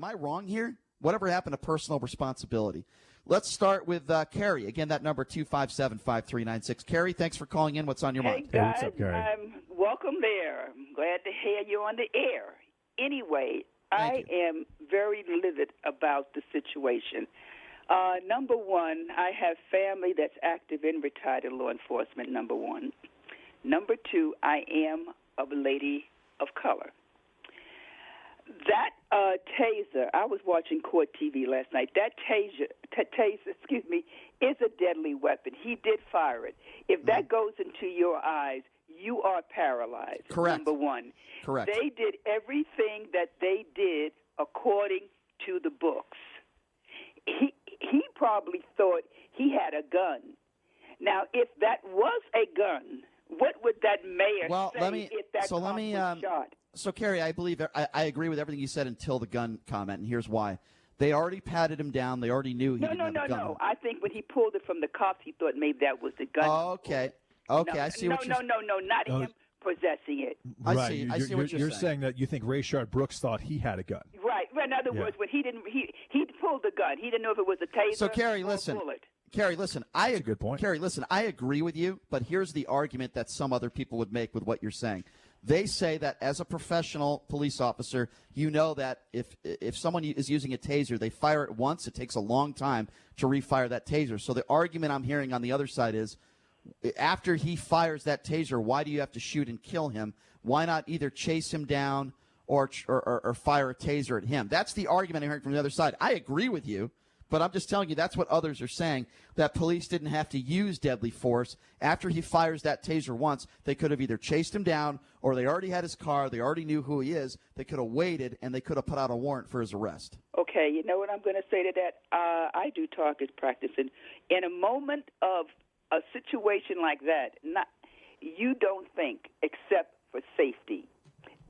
I wrong here? Whatever happened to personal responsibility? Let's start with Carrie. Again, that number 257-5396. Carrie, thanks for calling in. What's on your mind? Hey, guys, what's up, Carrie? welcome there. I'm glad to hear you on the air. Anyway, I am very livid about the situation. Number one, I have family that's active and retired in law enforcement, number one. Number two, I am a lady of color. That taser, I was watching court TV last night. That taser, is a deadly weapon. He did fire it. If that goes into your eyes, you are paralyzed. Correct. Number one. Correct. They did everything that they did according to the books. He probably thought he had a gun. Now, if that was a gun, what would that mayor say if that cop was shot? So, Carrie, I believe I agree with everything you said until the gun comment, and here's why. They already patted him down. They already knew he didn't have a gun. No. I think when he pulled it from the cops, he thought maybe that was the gun. Okay, I see what you're saying. No, not him possessing it. Right. I see what you're saying. That you think Rayshard Brooks thought he had a gun. Right. In other words, when he pulled the gun. He didn't know if it was a taser so, Carrie, or listen. a bullet. Carrie, listen, That's a good point. Carrie, listen, I agree with you, but here's the argument that some other people would make with what you're saying. They say that as a professional police officer, you know that if someone is using a taser, they fire it once, it takes a long time to refire that taser. So the argument I'm hearing on the other side is, after he fires that taser, why do you have to shoot and kill him? Why not either chase him down or fire a taser at him? That's the argument I'm hearing from the other side. I agree with you. But I'm just telling you that's what others are saying, that police didn't have to use deadly force. After he fires that taser once, they could have either chased him down or they already had his car. They already knew who he is. They could have waited, and they could have put out a warrant for his arrest. Okay, you know what I'm going to say to that? I do target practice. And in a moment of a situation like that, you don't think except for safety.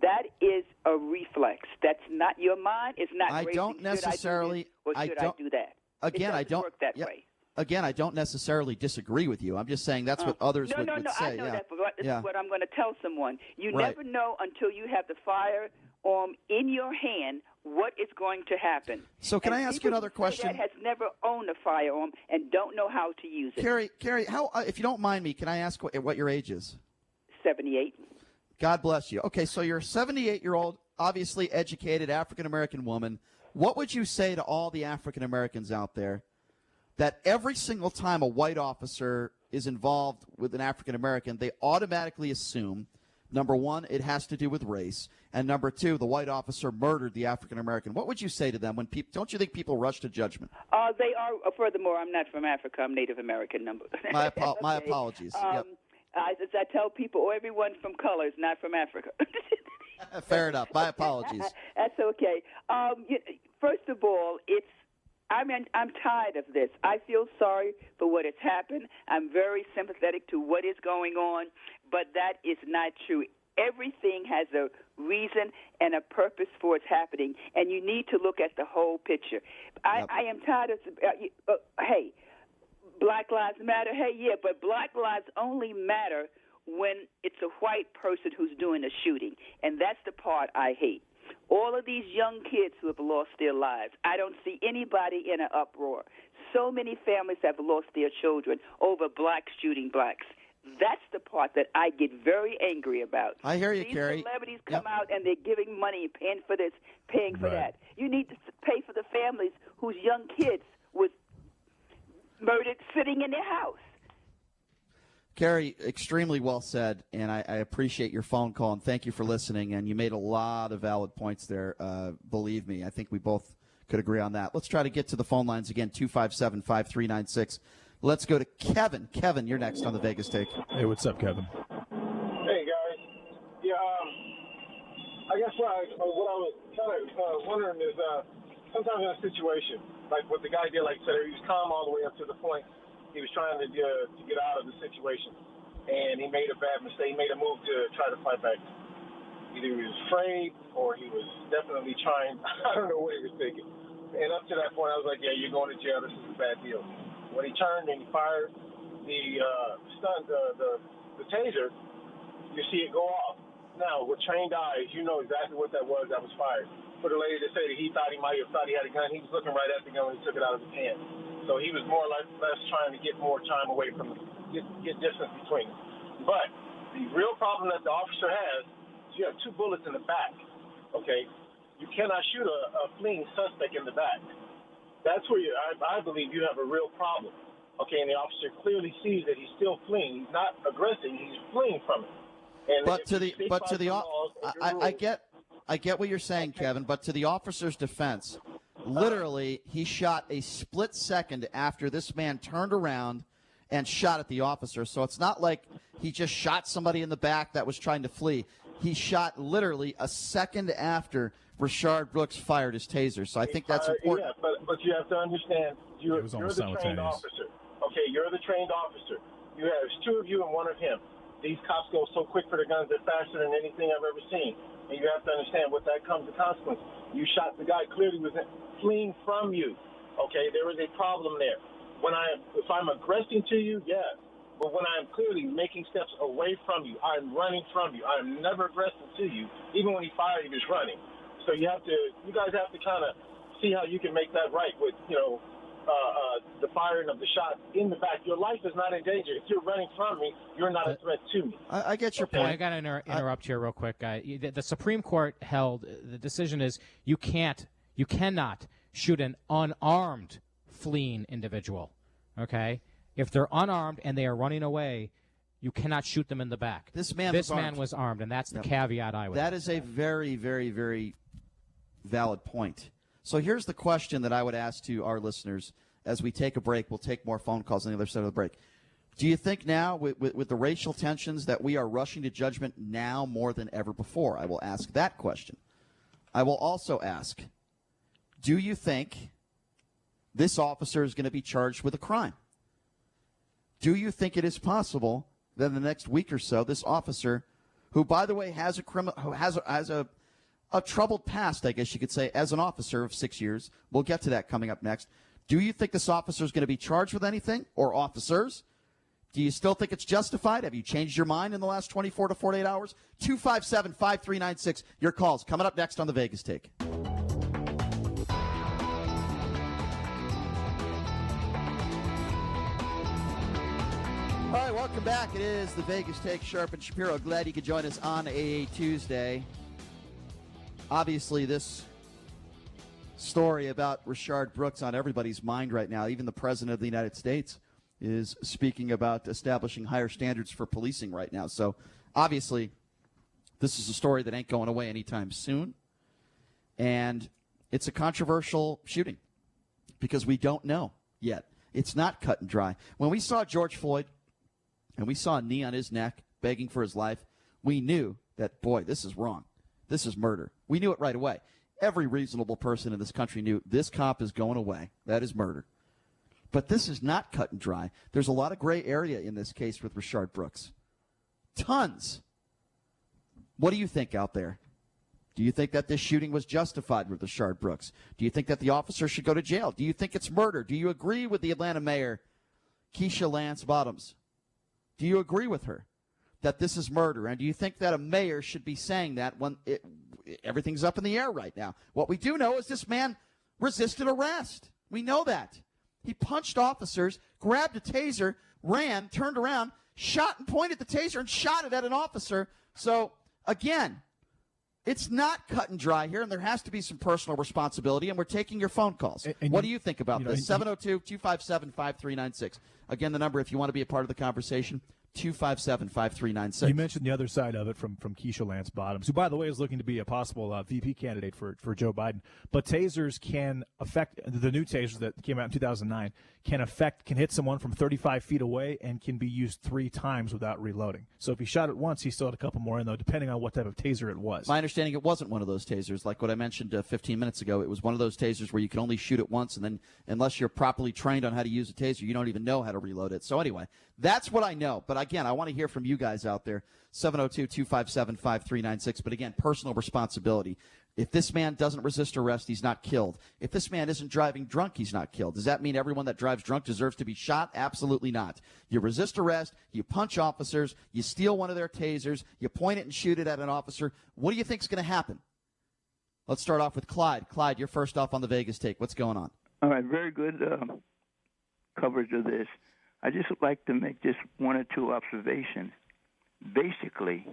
That is a reflex. That's not your mind. It's not. I don't necessarily. I do that. Again, I don't work that way. Again, I don't necessarily disagree with you. I'm just saying that's what others would say. I know that, but this is what I'm going to tell someone. You Right. never know until you have the firearm in your hand what is going to happen. So can I ask you another question? That has never owned a firearm and don't know how to use it. Carrie, how? If you don't mind me, can I ask what your age is? 78. God bless you. Okay, so you're a 78-year-old, obviously educated African-American woman. What would you say to all the African-Americans out there that every single time a white officer is involved with an African-American, they automatically assume, number one, it has to do with race, and number two, the white officer murdered the African-American? What would you say to them when people? Don't you think people rush to judgment? They are. Furthermore, I'm not from Africa. I'm Native American. My apologies. Yep. I tell people, everyone from color is not from Africa. Fair enough. My apologies. That's okay. First of all, I'm tired of this. I feel sorry for what has happened. I'm very sympathetic to what is going on, but that is not true. Everything has a reason and a purpose for its happening, and you need to look at the whole picture. I am tired of, hey, Black Lives Matter. Hey, yeah, but Black lives only matter when it's a white person who's doing the shooting, and that's the part I hate. All of these young kids who have lost their lives, I don't see anybody in an uproar. So many families have lost their children over blacks shooting blacks. That's the part that I get very angry about. I hear you, These Carrie. celebrities come out and they're giving money, paying for this, paying for that. You need to pay for the families whose young kids was murdered sitting in their house. Carrie, extremely well said, and I appreciate your phone call, and thank you for listening, and you made a lot of valid points there. Believe me, I think we both could agree on that. Let's try to get to the phone lines again, 257-5396. Let's go to Kevin. Kevin, you're next on the Vegas Take. Hey, what's up, Kevin? Hey, guys. Yeah, I guess what I was kind of wondering is sometimes in a situation, like what the guy did, like I said, he was calm all the way up to the point he was trying to get out of the situation, and he made a bad mistake. He made a move to try to fight back. Either he was afraid or he was definitely trying. I don't know what he was thinking. And up to that point, I was like, yeah, you're going to jail. This is a bad deal. When he turned and he fired the taser, you see it go off. Now, with trained eyes, you know exactly what that was fired. for the lady to say that he thought he might have thought he had a gun. He was looking right at the gun when he took it out of his hand. So he was more or less trying to get more time away from get distance between them. But the real problem that the officer has is you have 2 bullets in the back, okay? You cannot shoot a fleeing suspect in the back. That's where I believe you have a real problem, okay? And the officer clearly sees that he's still fleeing. He's not aggressing. He's fleeing from it. And I get what you're saying, Kevin, but to the officer's defense, literally he shot a split second after this man turned around and shot at the officer. So it's not like he just shot somebody in the back that was trying to flee. He shot literally a second after Rayshard Brooks fired his taser. So I think that's important. Yeah, but you have to understand, you're the trained simultaneous. officer. Okay, you're the trained officer. There's 2 of you and 1 of him. These cops go so quick for their guns, they're faster than anything I've ever seen. And you have to understand what that comes to consequence. You shot the guy clearly was fleeing from you. Okay, there is a problem there. If I'm aggressing to you, yes. But when I'm clearly making steps away from you, I'm running from you. I'm never aggressing to you. Even when he fired, he was running. So you guys have to kind of see how you can make that right with, the firing of the shot in the back. Your life is not in danger. If you're running from me, you're not a threat to me. I get your point. I got to interrupt here real quick. The Supreme Court held the decision is you cannot shoot an unarmed fleeing individual. Okay, if they're unarmed and they are running away, you cannot shoot them in the back. This man was armed, and that's the caveat I would. That is a very, very, very valid point. So here's the question that I would ask to our listeners as we take a break. We'll take more phone calls on the other side of the break. Do you think now, with the racial tensions, that we are rushing to judgment now more than ever before? I will ask that question. I will also ask, do you think this officer is going to be charged with a crime? Do you think it is possible that in the next week or so, this officer, who, by the way, has a troubled past, I guess you could say, as an officer of 6 years. We'll get to that coming up next. Do you think this officer is going to be charged with anything, or officers? Do you still think it's justified? Have you changed your mind in the last 24 to 48 hours? 257-5396. Your calls coming up next on the Vegas Take. All right, welcome back. It is the Vegas Take, Sharp and Shapiro. Glad you could join us on a Tuesday. Obviously, this story about Rayshard Brooks on everybody's mind right now. Even the President of the United States is speaking about establishing higher standards for policing right now. So, obviously, this is a story that ain't going away anytime soon. And it's a controversial shooting because we don't know yet. It's not cut and dry. When we saw George Floyd and we saw a knee on his neck begging for his life, we knew that, boy, this is wrong. This is murder. We knew it right away. Every reasonable person in this country knew this cop is going away. That is murder. But this is not cut and dry. There's a lot of gray area in this case with Rayshard Brooks. Tons. What do you think out there? Do you think that this shooting was justified with Rayshard Brooks? Do you think that the officer should go to jail? Do you think it's murder? Do you agree with the Atlanta mayor, Keisha Lance Bottoms? Do you agree with her that this is murder? And do you think that a mayor should be saying that when everything's up in the air right now? What we do know is this man resisted arrest. We know that. He punched officers, grabbed a taser, ran, turned around, shot and pointed the taser and shot it at an officer. So, again, it's not cut and dry here, and there has to be some personal responsibility, and we're taking your phone calls. And what do you think about this? 702-257-5396. Again, the number if you want to be a part of the conversation, 257-5396. You mentioned the other side of it from Keisha Lance Bottoms, who, by the way, is looking to be a possible VP candidate for Joe Biden. But tasers can affect, the new tasers that came out in 2009, can hit someone from 35 feet away and can be used 3 times without reloading. So if he shot it once, he still had a couple more in, though, depending on what type of taser it was. My understanding, it wasn't one of those tasers. Like what I mentioned 15 minutes ago, it was one of those tasers where you can only shoot it once, and then unless you're properly trained on how to use a taser, you don't even know how to reload it. So anyway, that's what I know. But again, I want to hear from you guys out there, 702-257-5396. But again, personal responsibility. If this man doesn't resist arrest, he's not killed. If this man isn't driving drunk, he's not killed. Does that mean everyone that drives drunk deserves to be shot? Absolutely not. You resist arrest, you punch officers, you steal one of their tasers, you point it and shoot it at an officer. What do you think is going to happen? Let's start off with Clyde. Clyde, you're first off on the Vegas take. What's going on? All right, very good coverage of this. I just would like to make just one or two observations. Basically,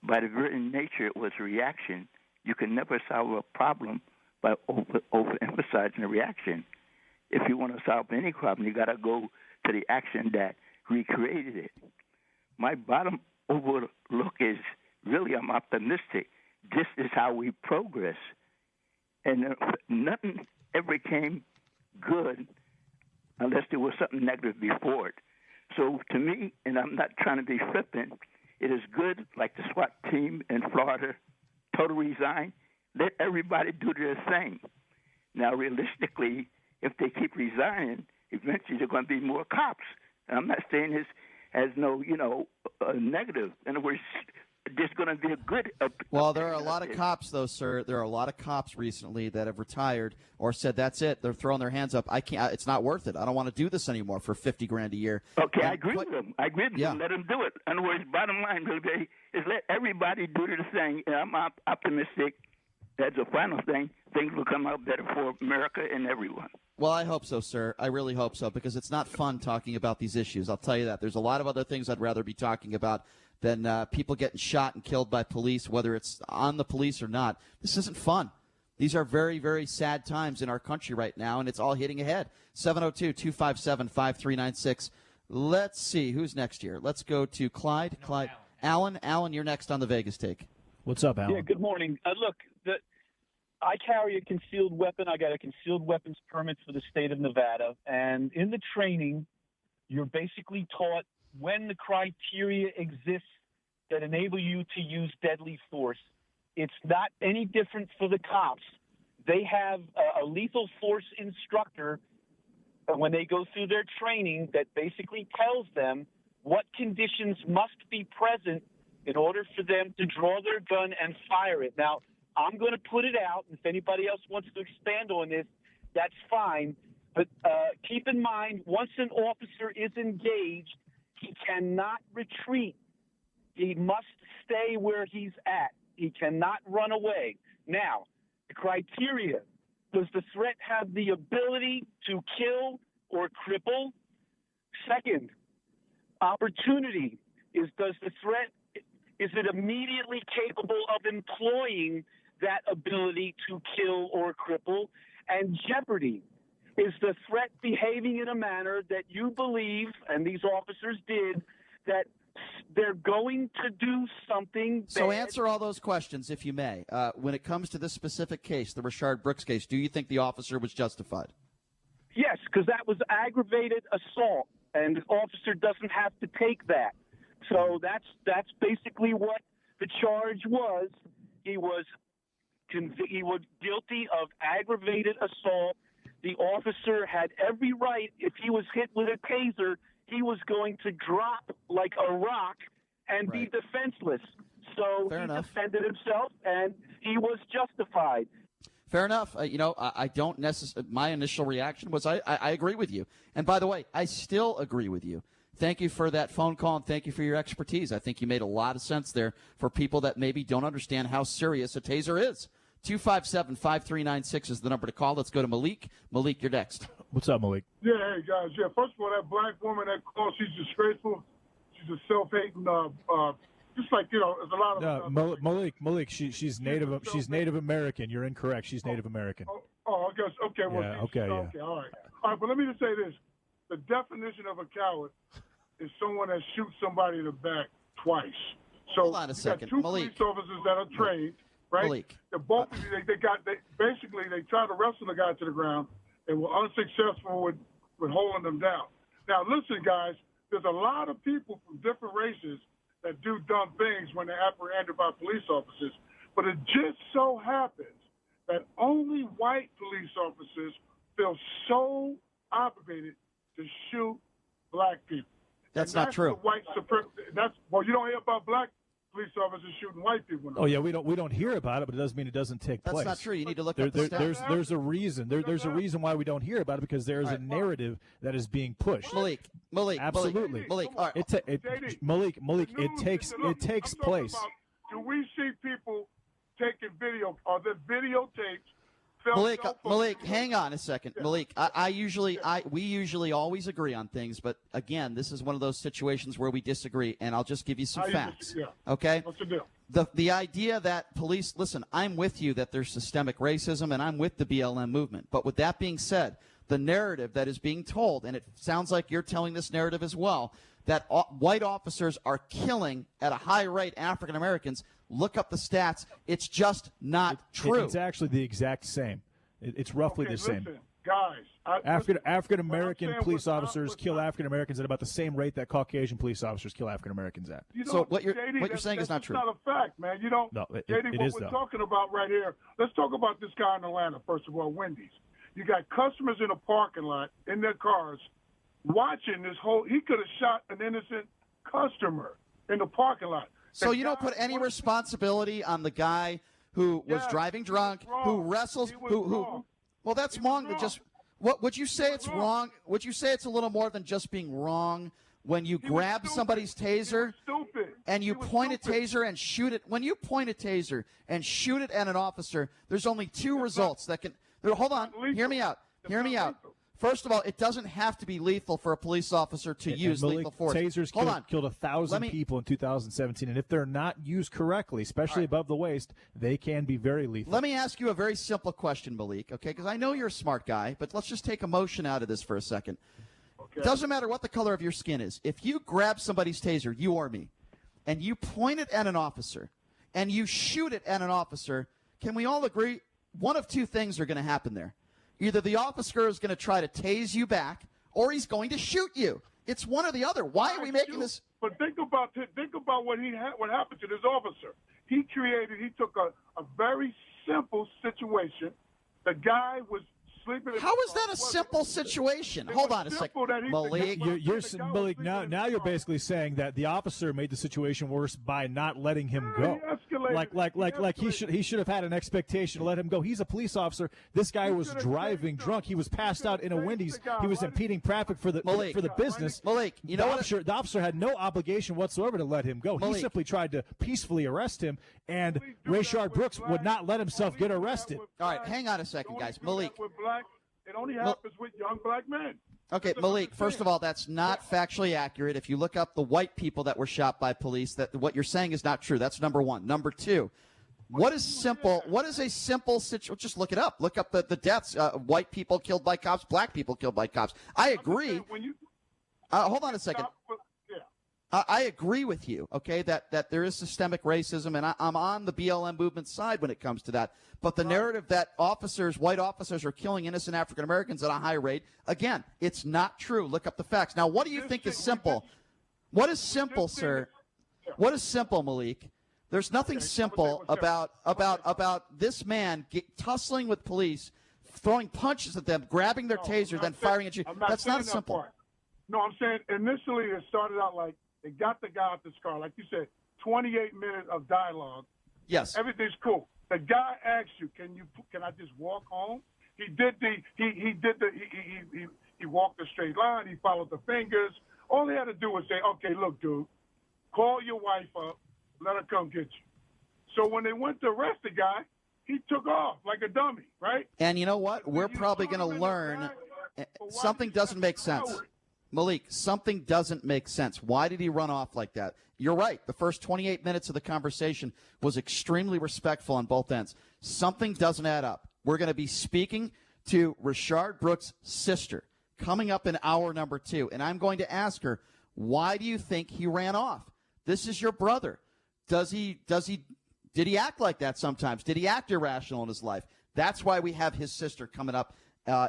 by the very nature it was reaction. You can never solve a problem by overemphasizing the reaction. If you want to solve any problem, you got to go to the action that recreated it. My bottom overlook is really I'm optimistic. This is how we progress. And nothing ever came good unless there was something negative before it. So to me, and I'm not trying to be flippant, it is good, like the SWAT team in Florida, total resign. Let everybody do their thing. Now, realistically, if they keep resigning, eventually there are going to be more cops. And I'm not saying this as no, negative. In other words, there's going to be a good. Well, there are a lot of cops, though, sir. There are a lot of cops recently that have retired or said that's it. They're throwing their hands up. I can't. It's not worth it. I don't want to do this anymore for $50,000 a year. Okay, I agree with them. I agree with them. Let them do it. In other words, bottom line really is let everybody do their thing. And I'm optimistic. That's a final thing. Things will come out better for America and everyone. Well, I hope so, sir. I really hope so, because it's not fun talking about these issues. I'll tell you that. There's a lot of other things I'd rather be talking about than people getting shot and killed by police, whether it's on the police or not. This isn't fun. These are very, very sad times in our country right now, and it's all hitting ahead. 702-257-5396. Let's see. Who's next here? Let's go to Clyde. No, Clyde. Alan, you're next on the Vegas take. What's up, Alan? Yeah, good morning. Look, I carry a concealed weapon. I got a concealed weapons permit for the state of Nevada. And in the training, you're basically taught when the criteria exists that enable you to use deadly force. It's not any different for the cops. They have a lethal force instructor when they go through their training that basically tells them what conditions must be present in order for them to draw their gun and fire it. Now, I'm going to put it out. If anybody else wants to expand on this, that's fine. But keep in mind, once an officer is engaged, he cannot retreat. He must stay where he's at. He cannot run away. Now, the criteria: does the threat have the ability to kill or cripple? Second, opportunity is does the threat, is it immediately capable of employing that ability to kill or cripple? And jeopardy, is the threat behaving in a manner that you believe, and these officers did, that they're going to do something bad? So answer all those questions, if you may. When it comes to this specific case, the Rayshard Brooks case, do you think the officer was justified? Yes, because that was aggravated assault, and the officer doesn't have to take that. So that's basically what the charge was. He was guilty of aggravated assault. The officer had every right. If he was hit with a taser, he was going to drop like a rock and be defenseless. So he defended himself, and he was justified. Fair enough. I don't necessarily. My initial reaction was I agree with you. And by the way, I still agree with you. Thank you for that phone call, and thank you for your expertise. I think you made a lot of sense there for people that maybe don't understand how serious a taser is. 257-5396 is the number to call. Let's go to Malik. Malik, you're next. What's up, Malik? Yeah, hey, guys. Yeah, first of all, that black woman that called, she's disgraceful. She's a self-hating, just like, there's a lot of... Malik, she's Native American. You're incorrect. She's Native American. I guess, okay. Well, yeah, okay, all right. All right, but let me just say this. The definition of a coward is someone that shoots somebody in the back twice. So hold on a second. You got two Malik. police officers that are trained, right? Malik. They're both, they tried to wrestle the guy to the ground and were unsuccessful with holding them down. Now, listen, guys, there's a lot of people from different races that do dumb things when they're apprehended by police officers, but it just so happens that only white police officers feel so obligated to shoot black people. That's not true. White you don't hear about black police officers shooting white people. Oh yeah, we don't hear about it, but it doesn't mean it doesn't take place. That's not true. You need to look at the stats. There's a reason. There's a reason why we don't hear about it, because there's a narrative that is being pushed. Malik, absolutely. Malik, all right. Malik, it takes place. Do we see people taking video, or the videotapes. Malik, hang on a second. Yeah. Malik, we usually always agree on things, but again, this is one of those situations where we disagree, and I'll just give you some facts. Okay? What's the deal? The idea that police, listen, I'm with you that there's systemic racism, and I'm with the BLM movement. But with that being said, the narrative that is being told, and it sounds like you're telling this narrative as well, that white officers are killing at a high rate African Americans. Look up the stats. It's just not true. It's actually the exact same. It's roughly the same. Listen, guys, African American police officers kill African Americans at about the same rate that Caucasian police officers kill African Americans at. So what you're saying is not true. That's not a fact, man. You don't. No, it JD, is what we're though. talking about right here. Let's talk about this guy in Atlanta. First of all, Wendy's. You got customers in a parking lot in their cars watching this whole. He could have shot an innocent customer in the parking lot. So you don't put any responsibility on the guy who was driving drunk, who wrestles, who. Well, that's wrong. Just what would you say? It's wrong. Would you say it's a little more than just being wrong when you grab somebody's taser and you point a taser and shoot it? When you point a taser and shoot it at an officer, there's only two results that can. Hold on. Hear me out. Hear me out. First of all, it doesn't have to be lethal for a police officer to use lethal force. Tasers killed 1,000 people in 2017, and if they're not used correctly, especially above the waist, they can be very lethal. Let me ask you a very simple question, Malik, okay? Because I know you're a smart guy, but let's just take emotion out of this for a second. Okay. Doesn't matter what the color of your skin is. If you grab somebody's taser, you or me, and you point it at an officer, and you shoot it at an officer, can we all agree one of two things are going to happen there? Either the officer is going to try to tase you back, or he's going to shoot you. It's one or the other. Why are we making this? But think about what happened to this officer. He took a very simple situation. The guy was sleeping. How is that a simple situation? Hold on a second, Malik. Malik, now you're basically saying that the officer made the situation worse by not letting him go. He should have had an expectation to let him go. He's a police officer. This guy was driving drunk. He was passed out in a Wendy's. He was impeding traffic for the business. Malik, you know the officer had no obligation whatsoever to let him go. Malik. He simply tried to peacefully arrest him, and Rayshard Brooks would not let himself get arrested. All right, hang on a second, guys. Malik. It only happens with young black men. Okay, Malik, first of all, that's not factually accurate. If you look up the white people that were shot by police, that what you're saying is not true. That's number one. Number two, what is a simple situation? Just look it up. Look up the deaths. White people killed by cops, black people killed by cops. I agree. Hold on a second. I agree with you, okay, that there is systemic racism, and I'm on the BLM movement side when it comes to that. But the narrative that white officers are killing innocent African Americans at a high rate, again, it's not true. Look up the facts. Now, what do you think is simple? What is simple, sir? What is simple, Malik? There's nothing simple about this man tussling with police, throwing punches at them, grabbing their taser, then firing at you. That's not simple. No, I'm saying initially it started out like they got the guy out this car. Like you said, 28 minutes of dialogue. Yes. Everything's cool. The guy asks you, can I just walk home? He walked the straight line. He followed the fingers. All he had to do was say, okay, look, dude, call your wife up. Let her come get you. So when they went to arrest the guy, he took off like a dummy, right? And you know what? We're probably going to learn something doesn't make sense. Malik, something doesn't make sense. Why did he run off like that? You're right. The first 28 minutes of the conversation was extremely respectful on both ends. Something doesn't add up. We're going to be speaking to Rayshard Brooks' sister coming up in hour number 2, and I'm going to ask her, why do you think he ran off? This is your brother. Did he act like that sometimes? Did he act irrational in his life? That's why we have his sister coming up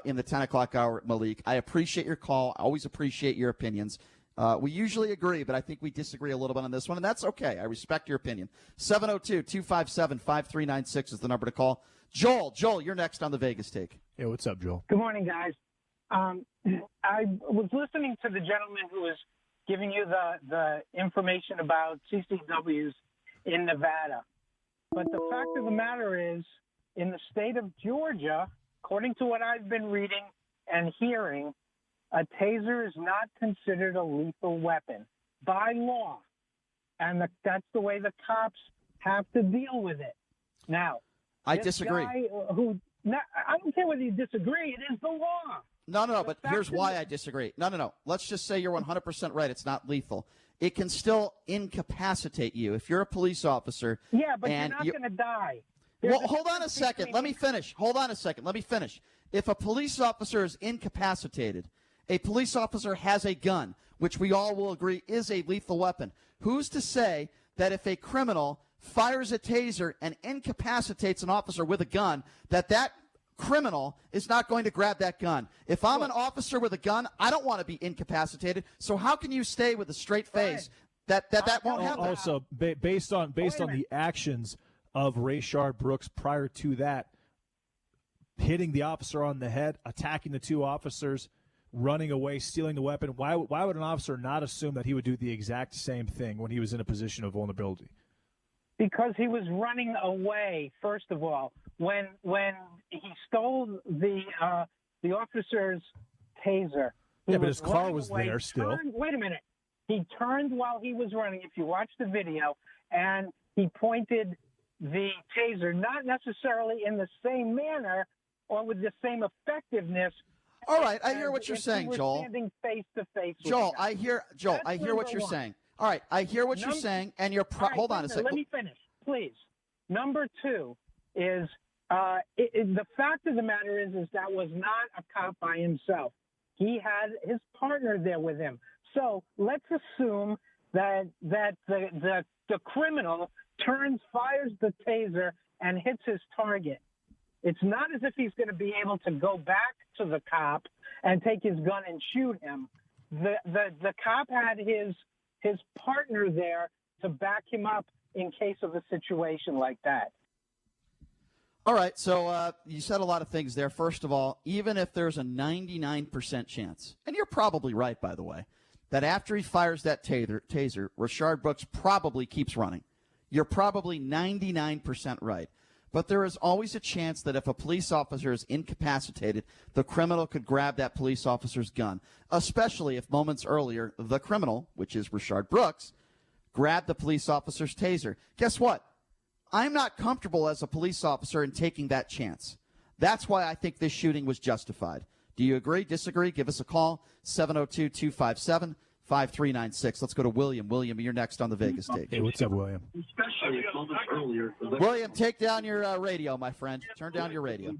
in the 10 o'clock hour, Malik. I appreciate your call. I always appreciate your opinions. We usually agree, but I think we disagree a little bit on this one, and that's okay. I respect your opinion. 702-257-5396 is the number to call. Joel, you're next on the Vegas Take. Hey, what's up, Joel? Good morning, guys. I was listening to the gentleman who was giving you the information about CCWs in Nevada. But the fact of the matter is, in the state of Georgia, according to what I've been reading and hearing, a taser is not considered a lethal weapon by law. And that's the way the cops have to deal with it. Now, I this disagree. Guy I don't care whether you disagree. It is the law. No, but here's why I disagree. No. Let's just say you're 100% right. It's not lethal. It can still incapacitate you. If you're a police officer. Yeah, but and you're not going to die. Well, hold on a second. Let me finish. Hold on a second. Let me finish. If a police officer is incapacitated, a police officer has a gun, which we all will agree is a lethal weapon. Who's to say that if a criminal fires a taser and incapacitates an officer with a gun, that criminal is not going to grab that gun? If I'm an officer with a gun, I don't want to be incapacitated. So how can you stay with a straight face that won't happen? Also, based on the actions of Rayshard Brooks prior to that, hitting the officer on the head, attacking the two officers, running away, stealing the weapon, why would an officer not assume that he would do the exact same thing when he was in a position of vulnerability? Because he was running away, first of all. When he stole the officer's taser. Yeah, but his car was there still. Wait a minute. He turned while he was running, if you watch the video, and he pointed the taser, not necessarily in the same manner or with the same effectiveness. All right, I hear what you're saying, Joel. Standing face to face. Joel, I hear what you're saying. All right, I hear what you're saying, and you're hold on a second. Let me finish, please. Number two is the fact of the matter is that was not a cop by himself. He had his partner there with him. So let's assume that the criminal fires the taser, and hits his target. It's not as if he's going to be able to go back to the cop and take his gun and shoot him. The cop had his partner there to back him up in case of a situation like that. All right, so you said a lot of things there. First of all, even if there's a 99% chance, and you're probably right, by the way, that after he fires that taser, Rayshard Brooks probably keeps running. You're probably 99% right. But there is always a chance that if a police officer is incapacitated, the criminal could grab that police officer's gun, especially if moments earlier the criminal, which is Rayshard Brooks, grabbed the police officer's taser. Guess what? I'm not comfortable as a police officer in taking that chance. That's why I think this shooting was justified. Do you agree, disagree? Give us a call, 702-257-5396. Let's go to William. William, you're next on the Vegas Take. Hey, what's up, William? William, take down your radio, my friend. Turn down your radio.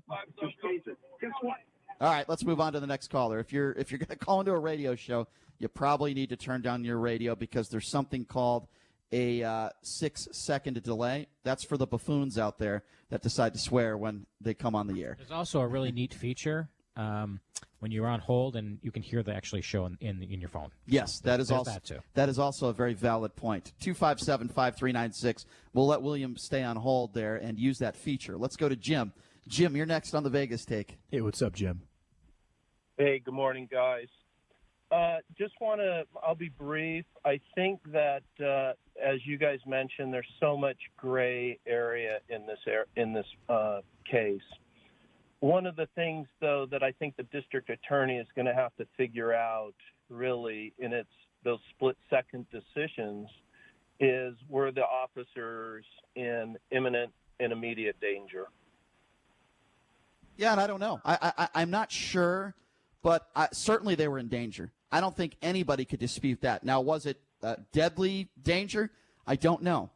All right, let's move on to the next caller. If you're going to call into a radio show, you probably need to turn down your radio because there's something called a 6-second delay. That's for the buffoons out there that decide to swear when they come on the air. There's also a really neat feature when you're on hold and you can hear the actually show in your phone. Yes, that is also that too. That is also a very valid point. 257-5396. We'll let William stay on hold there and use that feature. Let's go to Jim. Jim, you're next on the Vegas Take. Hey, what's up, Jim? Hey, good morning, guys. I'll be brief. I think that, as you guys mentioned, there's so much gray area in this case. One of the things, though, that I think the district attorney is going to have to figure out, really, in those split-second decisions, is were the officers in imminent and immediate danger? Yeah, and I don't know. I'm not sure, but certainly they were in danger. I don't think anybody could dispute that. Now, was it deadly danger? I don't know.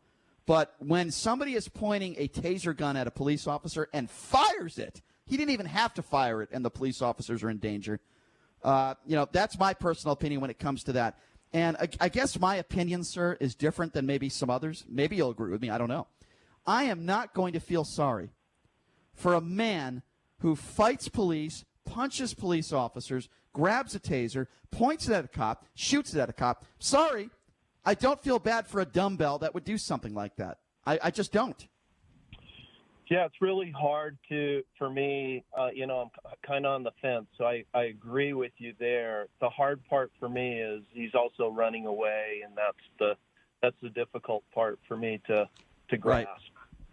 But when somebody is pointing a taser gun at a police officer and fires it, he didn't even have to fire it, and the police officers are in danger. That's my personal opinion when it comes to that. And I guess my opinion, sir, is different than maybe some others. Maybe you'll agree with me. I don't know. I am not going to feel sorry for a man who fights police, punches police officers, grabs a taser, points it at a cop, shoots it at a cop. Sorry, I don't feel bad for a dumbbell that would do something like that. I just don't. Yeah, it's really hard for me, I'm kind of on the fence, so I agree with you there. The hard part for me is he's also running away, and that's the difficult part for me to grasp.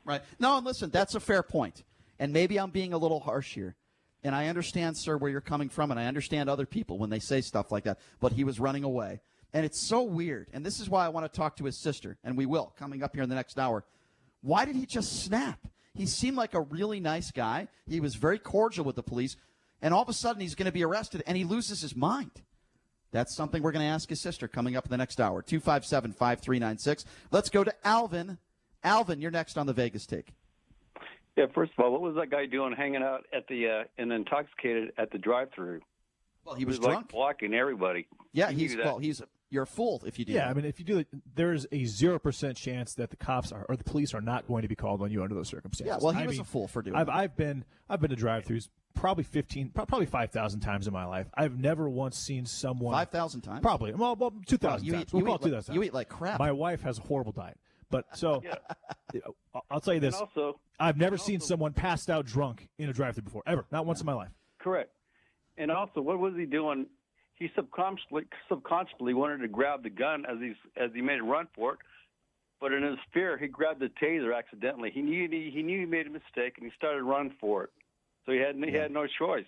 Right. No, and listen, that's a fair point. And maybe I'm being a little harsh here. And I understand, sir, where you're coming from, and I understand other people when they say stuff like that. But he was running away. And it's so weird. And this is why I want to talk to his sister, and we will, coming up here in the next hour. Why did he just snap? He seemed like a really nice guy. He was very cordial with the police. And all of a sudden, he's going to be arrested, and he loses his mind. That's something we're going to ask his sister coming up in the next hour. 257-5396. Let's go to Alvin. Alvin, you're next on the Vegas Take. Yeah, first of all, what was that guy doing hanging out at the and intoxicated at the drive-thru? Well, he was like drunk. Blocking everybody. Yeah, you're a fool if you do that. Yeah, I mean, if you do it, there's a 0% chance that the cops or the police are not going to be called on you under those circumstances. Yeah, well, he was a fool for doing it. I've been to drive-thrus probably 5,000 times in my life. I've never once seen someone 5,000 times. Probably 2,000 times. We'll call it 2,000. You eat like crap. My wife has a horrible diet, but so I'll tell you this: I've never seen someone passed out drunk in a drive-thru before, ever, not once in my life. Correct. And also, what was he doing? He subconsciously wanted to grab the gun as he made a run for it, but in his fear, he grabbed the taser accidentally. He knew he made a mistake, and he started running for it. So he had no choice.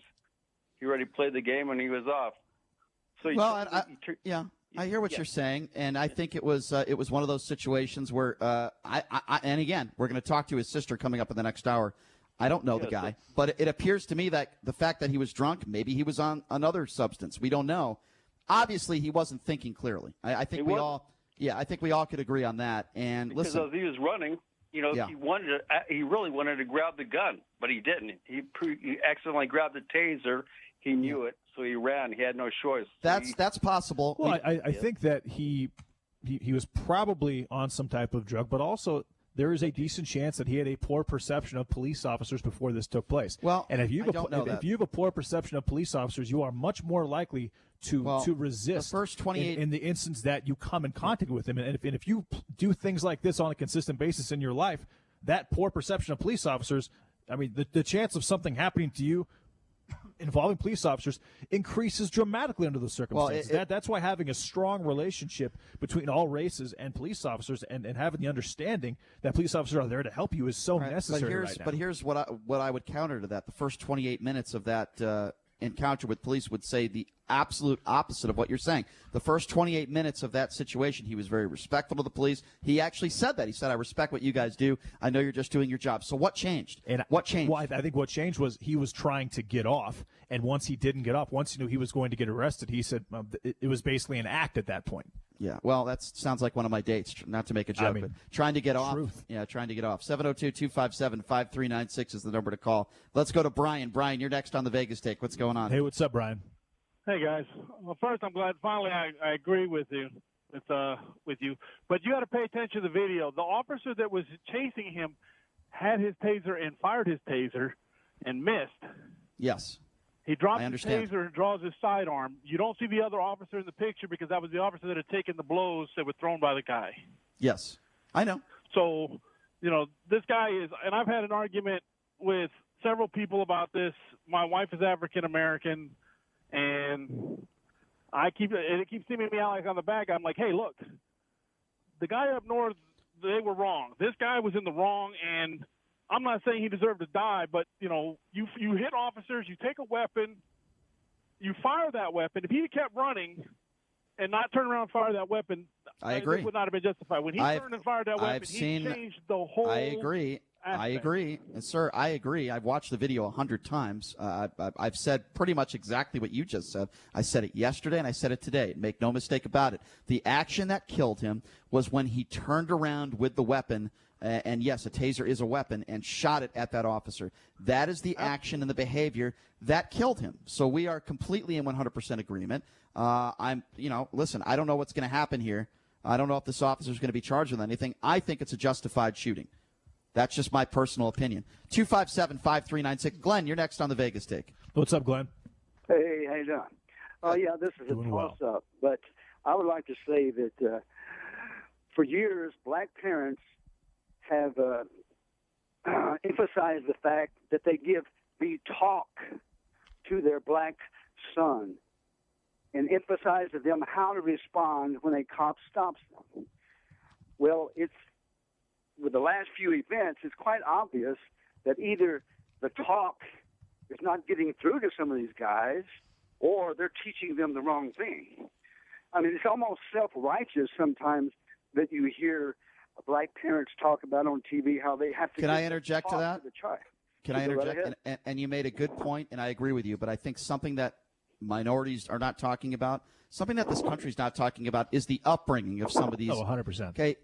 He already played the game, and he was off. So I hear what you're saying, and I think it was one of those situations where and again, we're going to talk to his sister coming up in the next hour. I don't know the guy, but it appears to me that the fact that he was drunk, maybe he was on another substance. We don't know. Obviously, he wasn't thinking clearly. I think we all could agree on that. And because listen, as he was running, he really wanted to grab the gun, but he didn't. He accidentally grabbed the taser. He knew it, so he ran. He had no choice. That's possible. Well, I think that he was probably on some type of drug, but also there is a decent chance that he had a poor perception of police officers before this took place. Well, and if you have a poor perception of police officers, you are much more likely to resist the first 28 in the instance that you come in contact with them. And if you do things like this on a consistent basis in your life, that poor perception of police officers, I mean, the chance of something happening to you involving police officers increases dramatically under those circumstances. That's why having a strong relationship between all races and police officers and having the understanding that police officers are there to help you is so necessary right now. But here's what I would counter to that. The first 28 minutes of that encounter with police would say the absolute opposite of what you're saying. The first 28 minutes of that situation, he was very respectful to the police. He actually said that. He said, I respect what you guys do. I know you're just doing your job. So what changed? What changed? Well, I think what changed was he was trying to get off, and once he didn't get off, once he knew he was going to get arrested, he said it was basically an act at that point. Yeah, well, that sounds like one of my dates, not to make a joke, but trying to get off. Yeah, trying to get off. 702-257-5396 is the number to call. Let's go to Brian. Brian, you're next on the Vegas Take. What's going on? Hey, what's up, Brian? Hey, guys. Well, first, I'm glad finally I agree with you. But you got to pay attention to the video. The officer that was chasing him had his taser and fired his taser and missed. Yes. He drops his taser and draws his sidearm. You don't see the other officer in the picture because that was the officer that had taken the blows that were thrown by the guy. Yes, I know. So, this guy is – and I've had an argument with several people about this. My wife is African-American, and it keeps seeming me out like on the back. I'm like, hey, look, the guy up north, they were wrong. This guy was in the wrong, and – I'm not saying he deserved to die, but, you hit officers, you take a weapon, you fire that weapon. If he had kept running and not turn around and fire that weapon, I agree. It would not have been justified. When he turned and fired that weapon, he changed the whole aspect. I agree. Sir, I agree. I've watched the video 100 times. I've said pretty much exactly what you just said. I said it yesterday and I said it today. Make no mistake about it. The action that killed him was when he turned around with the weapon, and yes, a taser is a weapon, and shot it at that officer. That is the action and the behavior that killed him. So we are completely in 100% agreement. Listen, I don't know what's going to happen here. I don't know if this officer is going to be charged with anything. I think it's a justified shooting. That's just my personal opinion. 257-5396. Glenn, you're next on the Vegas Take. What's up, Glenn? Hey, how you doing? Oh, yeah, this is a toss-up. But I would like to say that for years, black parents have emphasized the fact that they give the talk to their black son and emphasize to them how to respond when a cop stops them. Well, with the last few events, it's quite obvious that either the talk is not getting through to some of these guys or they're teaching them the wrong thing. I mean, it's almost self-righteous sometimes that you hear black parents talk about on TV how they have to. Can I interject to talk that? the child. Can I Go right interject? ahead. And you made a good point, and I agree with you. But I think something that minorities are not talking about, something that this country's not talking about, is the upbringing of some of these. Oh, 100%. Okay,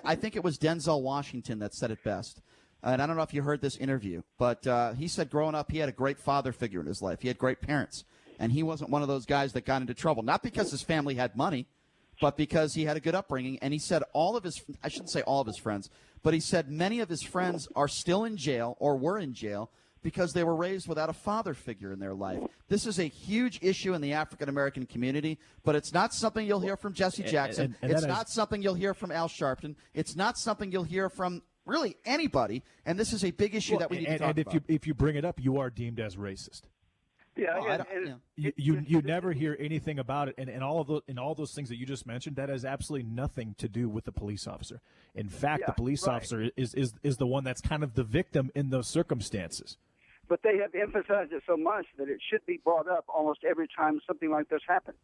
I think it was Denzel Washington that said it best. And I don't know if you heard this interview, but he said growing up he had a great father figure in his life. He had great parents. And he wasn't one of those guys that got into trouble, not because his family had money, but because he had a good upbringing. And he said I shouldn't say all of his friends, but he said many of his friends are still in jail or were in jail because they were raised without a father figure in their life. This is a huge issue in the African-American community, but it's not something you'll hear from Jesse Jackson. And it's not something you'll hear from Al Sharpton. It's not something you'll hear from really anybody. And this is a big issue that we need to talk about. And if you bring it up, you are deemed as racist. Yeah, You never hear anything about it, and all those things that you just mentioned, that has absolutely nothing to do with the police officer. In fact, the police officer is the one that's kind of the victim in those circumstances. But they have emphasized it so much that it should be brought up almost every time something like this happens.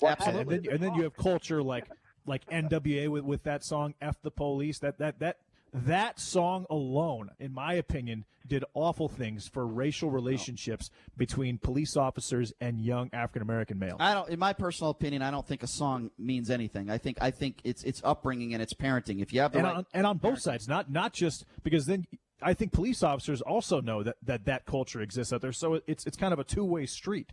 Absolutely. And then you have culture like NWA with that song "F the Police." That song alone, in my opinion, did awful things for racial relationships between police officers and young African-American males. In my personal opinion, I don't think a song means anything. I think it's upbringing and it's parenting. If you have the on both sides, not just because then I think police officers also know that culture exists out there. So it's kind of a two-way street.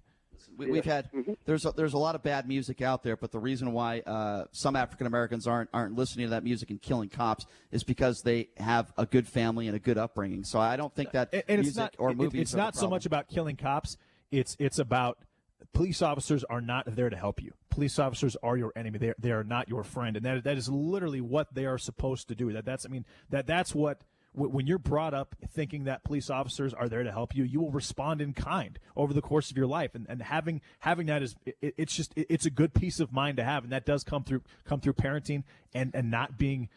We've had there's a lot of bad music out there, but the reason why some African Americans aren't listening to that music and killing cops is because they have a good family and a good upbringing. So I don't think that music or movies. It's not so much about killing cops. It's about police officers are not there to help you. Police officers are your enemy. They are not your friend, and that is literally what they are supposed to do. That's what. When you're brought up thinking that police officers are there to help you, you will respond in kind over the course of your life, and having that is it's a good peace of mind to have, and that does come through parenting and not being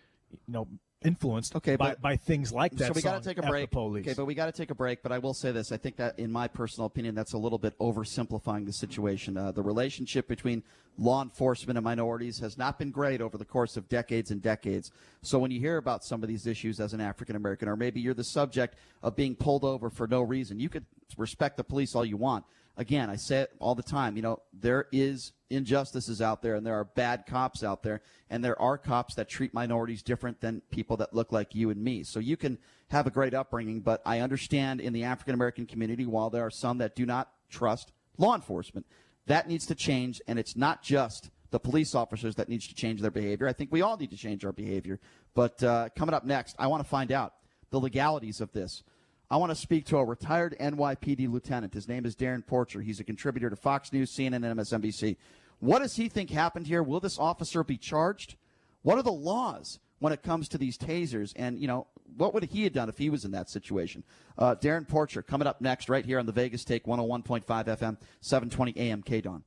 influenced by things like that. So we got to take a break. Police. Okay, but we got to take a break. But I will say this: I think that, in my personal opinion, that's a little bit oversimplifying the situation. The relationship between law enforcement and minorities has not been great over the course of decades and decades. So when you hear about some of these issues as an African American, or maybe you're the subject of being pulled over for no reason, you could respect the police all you want. Again, I say it all the time, there is injustices out there, and there are bad cops out there, and there are cops that treat minorities different than people that look like you and me. So you can have a great upbringing, but I understand in the African-American community, while there are some that do not trust law enforcement, that needs to change, and it's not just the police officers that needs to change their behavior. I think we all need to change our behavior. But coming up next, I want to find out the legalities of this. I want to speak to a retired NYPD lieutenant. His name is Darren Porcher. He's a contributor to Fox News, CNN, and MSNBC. What does he think happened here? Will this officer be charged? What are the laws when it comes to these tasers? And, what would he have done if he was in that situation? Darren Porcher coming up next right here on the Vegas Take 101.5 FM, 720 AM, KDON.